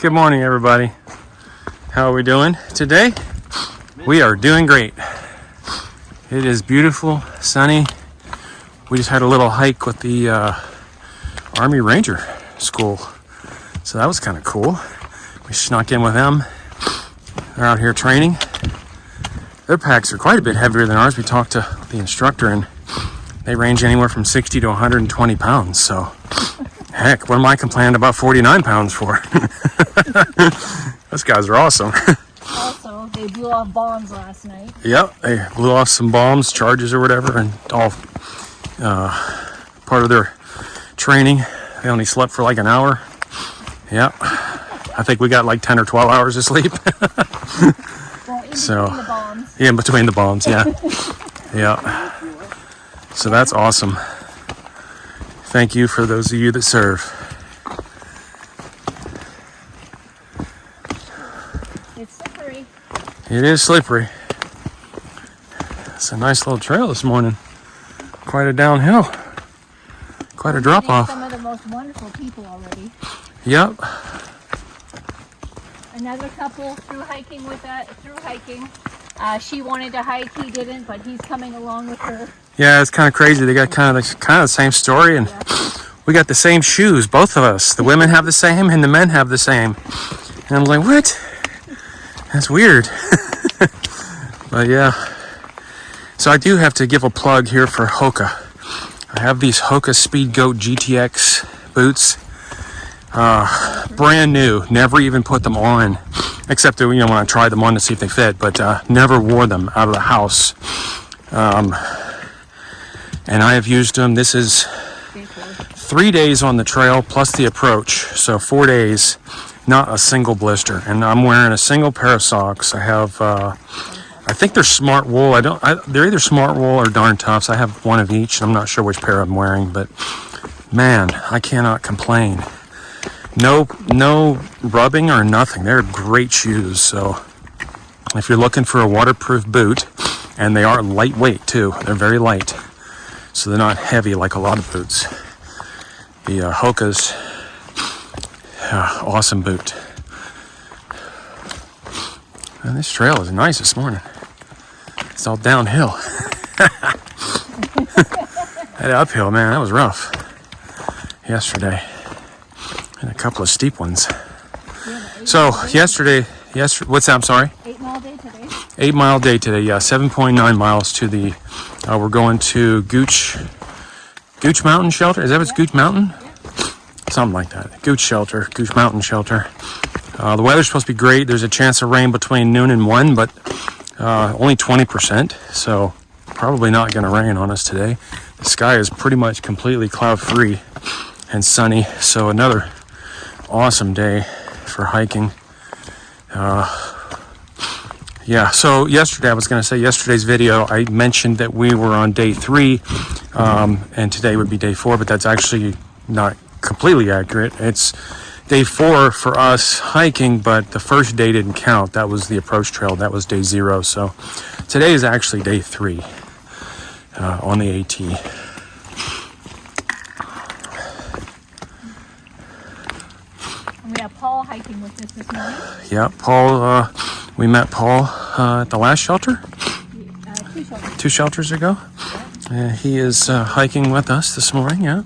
Good morning, everybody. How are we doing today? We are doing great. It is beautiful, sunny. We just had a little hike with the Army Ranger School, so that was kind of cool. We snuck in with them. They're out here training. Their packs are quite a bit heavier than ours. We talked to the instructor, and they range anywhere from 60 to 120 pounds. So, heck, what am I complaining about 49 pounds for? Those guys are awesome. Also, they blew off bombs last night. Yep, they blew off some bombs, charges or whatever, and all part of their training. They only slept for like an hour. Yep. I think we got like 10 or 12 hours of sleep. Well, in So, between the bombs. Yeah, in between the bombs, yeah. Yeah. So that's awesome. Thank you for those of you that serve. It's slippery. It is slippery. It's a nice little trail this morning. Quite a downhill. Quite a drop off. Some of the most wonderful people already. Yep. Another couple through hiking. She wanted to hike, he didn't, but he's coming along with her. Yeah, it's kind of crazy. They got kind of the same story, and we got the same shoes, both of us. The women have the same, and the men have the same. And I'm like, what? That's weird. But yeah. So I do have to give a plug here for Hoka. I have these Hoka Speed Goat GTX boots. Brand new. Never even put them on, except that, when I tried them on to see if they fit, but never wore them out of the house. And I have used them. This is 3 days on the trail plus the approach, so 4 days, not a single blister. And I'm wearing a single pair of socks. I have I think they're Smart Wool. They're either Smart Wool or Darn Toughs. I have one of each. I'm not sure which pair I'm wearing, but man, I cannot complain. No rubbing or nothing. They're great shoes. So if you're looking for a waterproof boot, and they are lightweight too. They're very light, so they're not heavy like a lot of boots. The Hoka's awesome boot. And this trail is nice this morning. It's all downhill. That uphill, man, that was rough yesterday. And a couple of steep ones. So yesterday, what's that? I'm sorry? 8 mile day today. 8 mile day today, yeah. 7.9 miles to the, we're going to Gooch Mountain Shelter. Is that what's Gooch Mountain? Yeah. Something like that. Gooch Mountain Shelter. The weather's supposed to be great. There's a chance of rain between noon and 1, but only 20%. So probably not going to rain on us today. The sky is pretty much completely cloud-free and sunny. So another awesome day for hiking. Yeah, so yesterday's video, I mentioned that we were on day 3, and today would be day 4, but that's actually not completely accurate. It's day 4 for us hiking, but the first day didn't count. That was the approach trail. That was day 0. So today is actually day 3 on the AT. And we have Paul hiking with us this morning. Yeah, Paul, we met Paul at the last shelter, 2 shelters. 2 shelters ago. He is hiking with us this morning, yeah.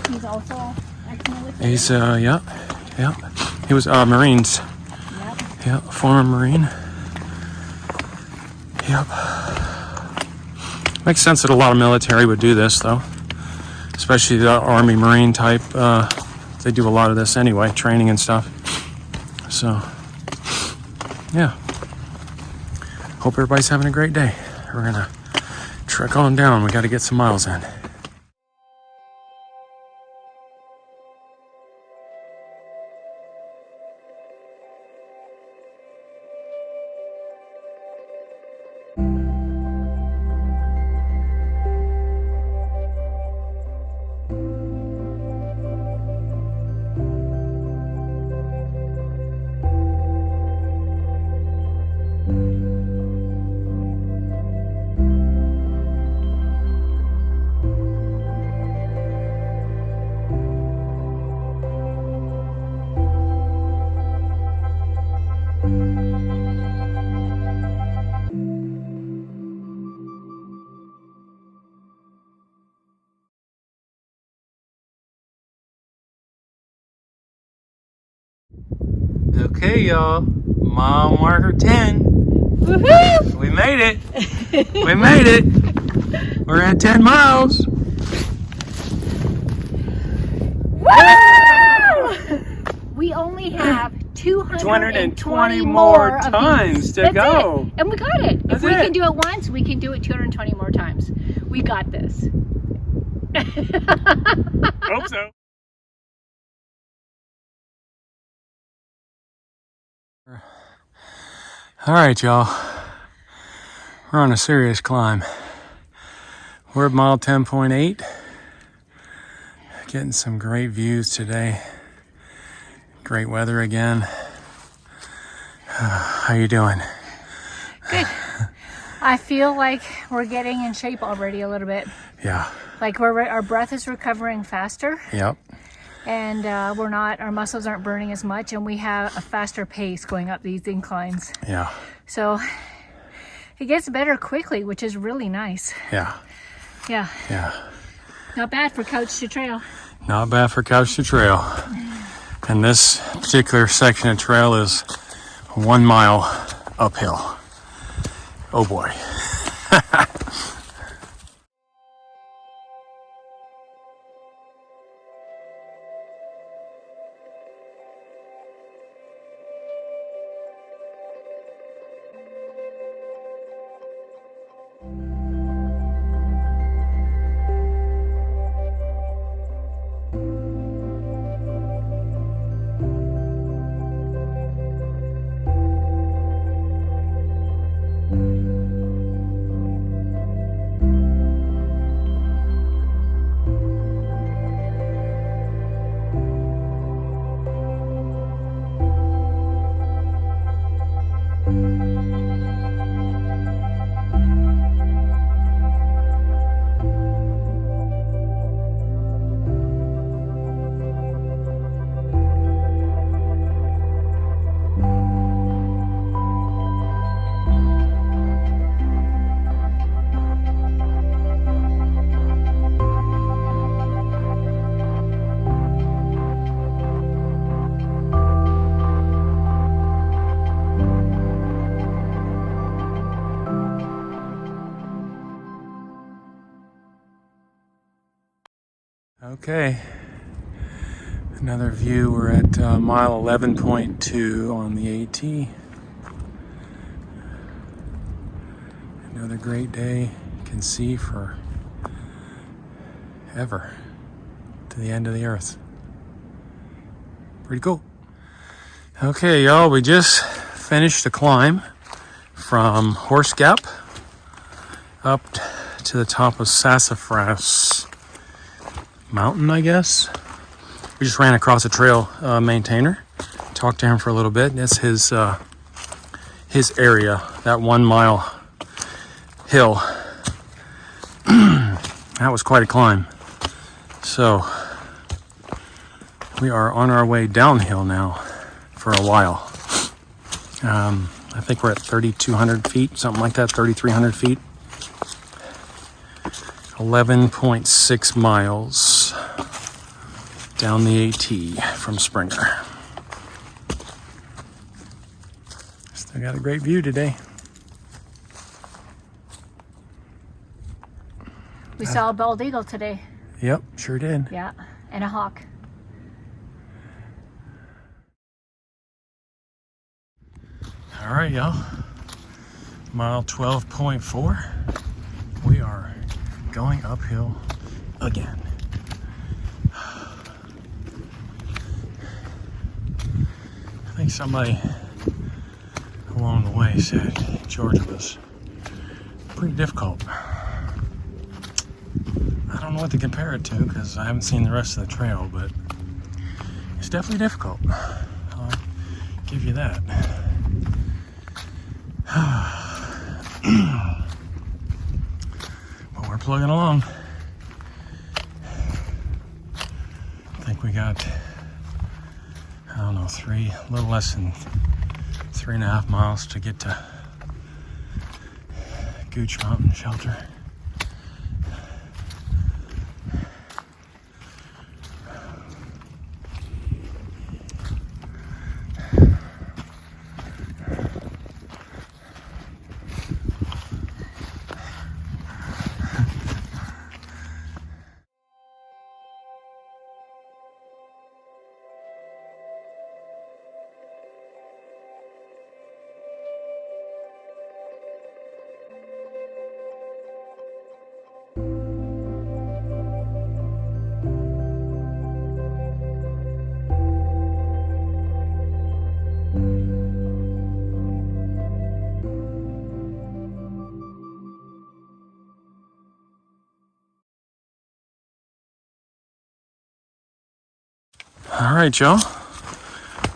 He's also ex-military. He's, yeah. He was Marines. Yep. Yeah, former Marine. Yep. Makes sense that a lot of military would do this, though. Especially the Army Marine type. They do a lot of this anyway, training and stuff. So, yeah. Hope everybody's having a great day. We're gonna trek on down. We got to get some miles in. Okay, y'all. Mile marker 10. Woohoo! We made it. We made it. We're at 10 miles. Woo! We only have 220 more of times these. to That's go. It. And we got it. That's if we it. can do it once, we can do it 220 more times. We got this. Hope so. All right, y'all. We're on a serious climb. We're at mile 10.8. Getting some great views today. Great weather again. How you doing? Good. I feel like we're getting in shape already a little bit. Yeah. Like our breath is recovering faster. Yep. And our muscles aren't burning as much, and we have a faster pace going up these inclines. Yeah. So it gets better quickly, which is really nice. Yeah. Yeah. Yeah. Not bad for couch to trail. Not bad for couch to trail. And this particular section of trail is 1 mile uphill. Oh boy. Okay, another view. We're at mile 11.2 on the AT. Another great day. You can see for ever to the end of the earth. Pretty cool. Okay, y'all, we just finished the climb from Horse Gap up to the top of Sassafras Mountain, I guess. We just ran across a trail maintainer, talked to him for a little bit. It's his area, that 1 mile hill. That was quite a climb. So we are on our way downhill now for a while. I think we're at 3,200 feet, something like that, 3,300 feet. 11.6 miles down the AT from Springer. Still got a great view today. We saw a bald eagle today. Yep, sure did. Yeah, and a hawk. All right, y'all. Mile 12.4. We are going uphill again. I think somebody along the way said Georgia was pretty difficult. I don't know what to compare it to because I haven't seen the rest of the trail, but it's definitely difficult. I'll give you that. But we're plugging along. I think we got, I don't know, a little less than 3.5 miles to get to Gooch Mountain Shelter. All right, y'all.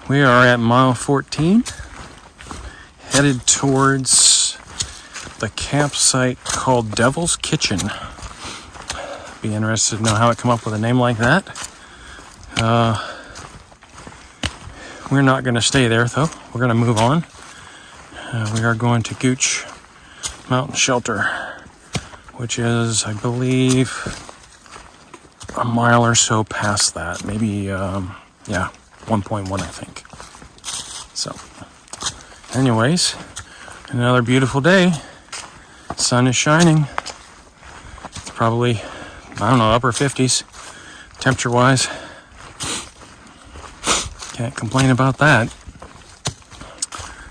We are at mile 14, headed towards the campsite called Devil's Kitchen. Be interested to know how it come up with a name like that. We're not going to stay there, though. We're going to move on. We are going to Gooch Mountain Shelter, which is, I believe, a mile or so past that. Maybe, 1.1, I think. So, anyways, another beautiful day. Sun is shining. It's probably, I don't know, upper 50s, temperature-wise. Can't complain about that.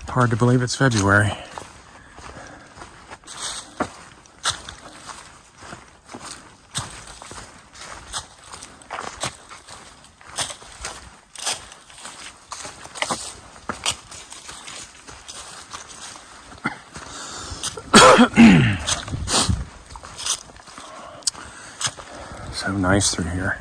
Hard to believe it's February. So nice through here.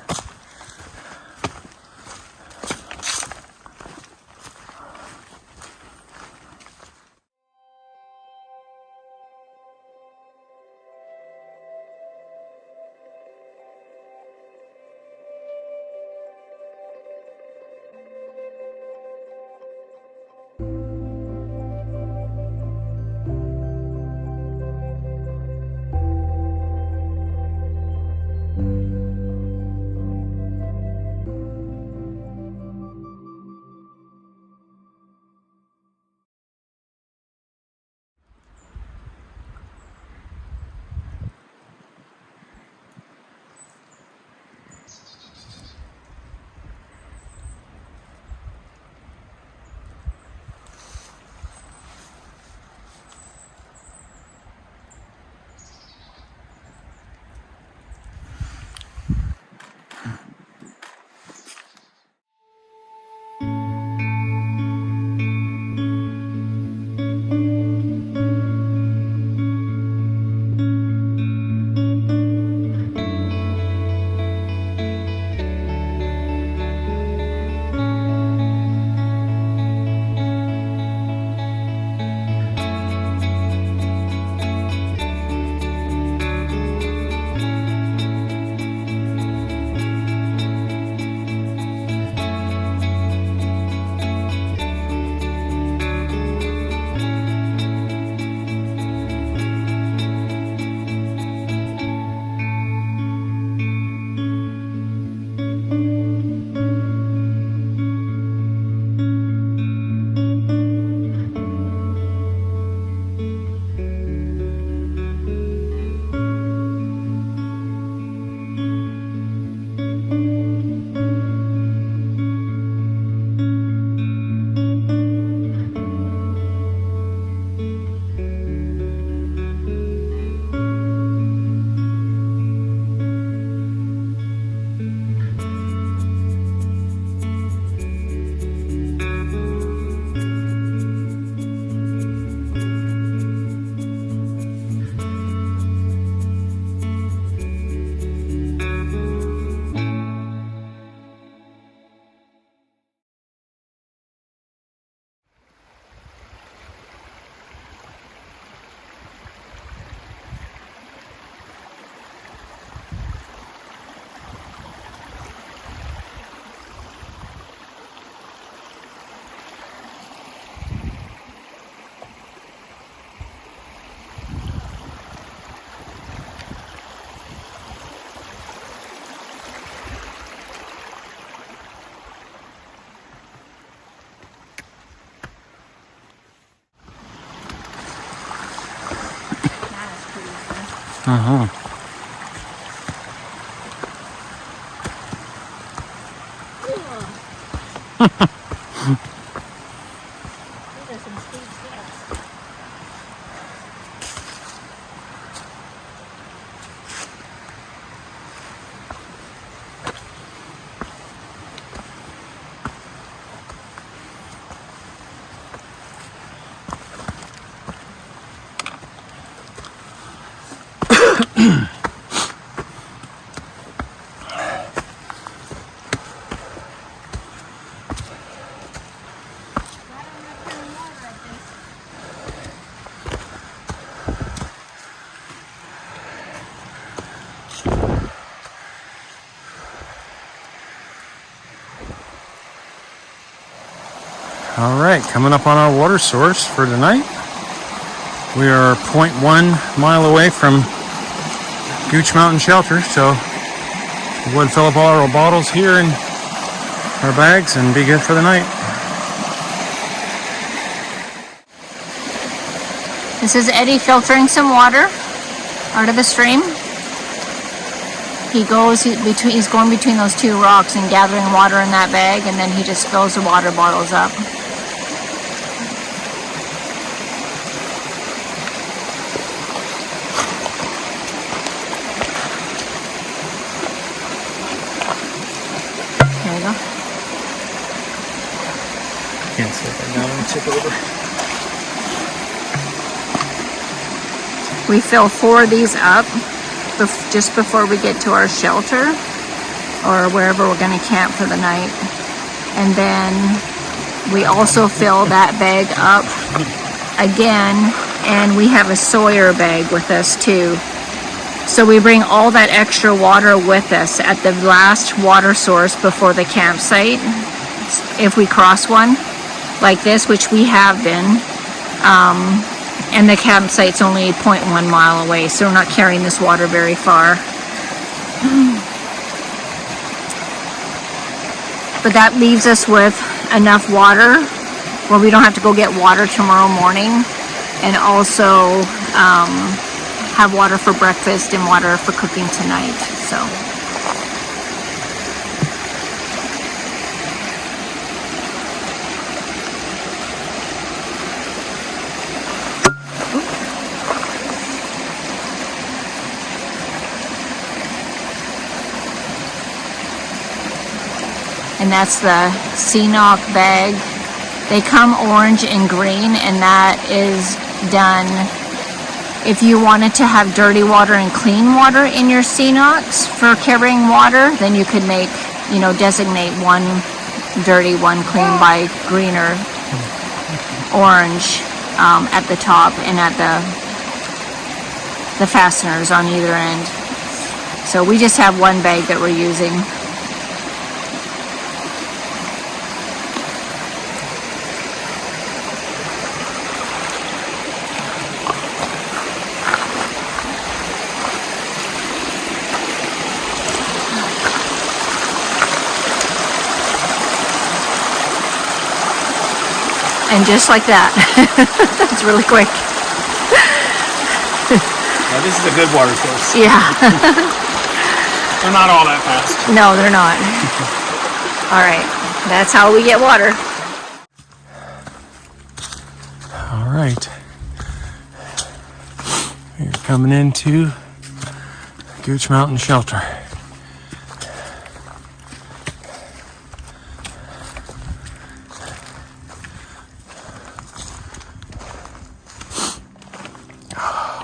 Uh-huh. These are some steep steps. All right, coming up on our water source for tonight. We are 0.1 mile away from Gooch Mountain Shelter, so we'll go and fill up all our bottles here in our bags and be good for the night. This is Eddie filtering some water out of the stream. He's going between those two rocks and gathering water in that bag, and then he just fills the water bottles up. There you go. Can't see it right now. Let me tip over. We fill 4 of these up just before we get to our shelter or wherever we're going to camp for the night. And then we also fill that bag up again, and we have a Sawyer bag with us too. So we bring all that extra water with us at the last water source before the campsite. If we cross one like this, which we have been, and the campsite's only 0.1 mile away, so we're not carrying this water very far. But that leaves us with enough water where we don't have to go get water tomorrow morning, and also have water for breakfast and water for cooking tonight. So. And that's the CNOC bag. They come orange and green, and that is done if you wanted to have dirty water and clean water in your CNOCs for carrying water, then you could make, designate one dirty, one clean by green or orange at the top and at the fasteners on either end. So we just have one bag that we're using. And just like that. That's really quick. Now this is a good water source. Yeah. They're not all that fast. No, they're not. All right. That's how we get water. All right. We're coming into Gooch Mountain Shelter.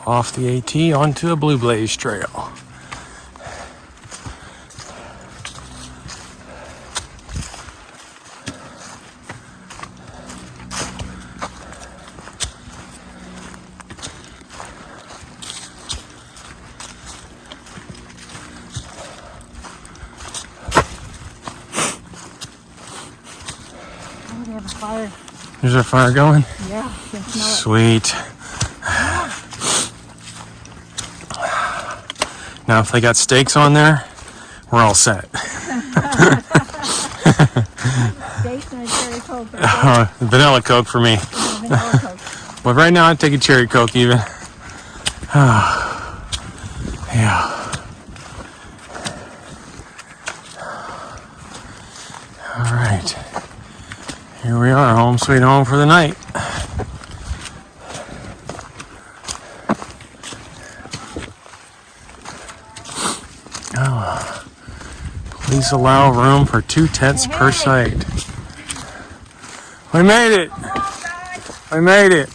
Off the AT onto a Blue Blaze trail. Oh, they have a fire. There's a fire going? Yeah, I can smell it. Sweet. Now, if they got steaks on there, we're all set. Steaks and a cherry Coke. Vanilla Coke for me. Vanilla Coke. But right now, I'd take a cherry Coke even. Yeah. All right. Here we are, home sweet home for the night. Please allow room for 2 tents per site. We made it! We made it!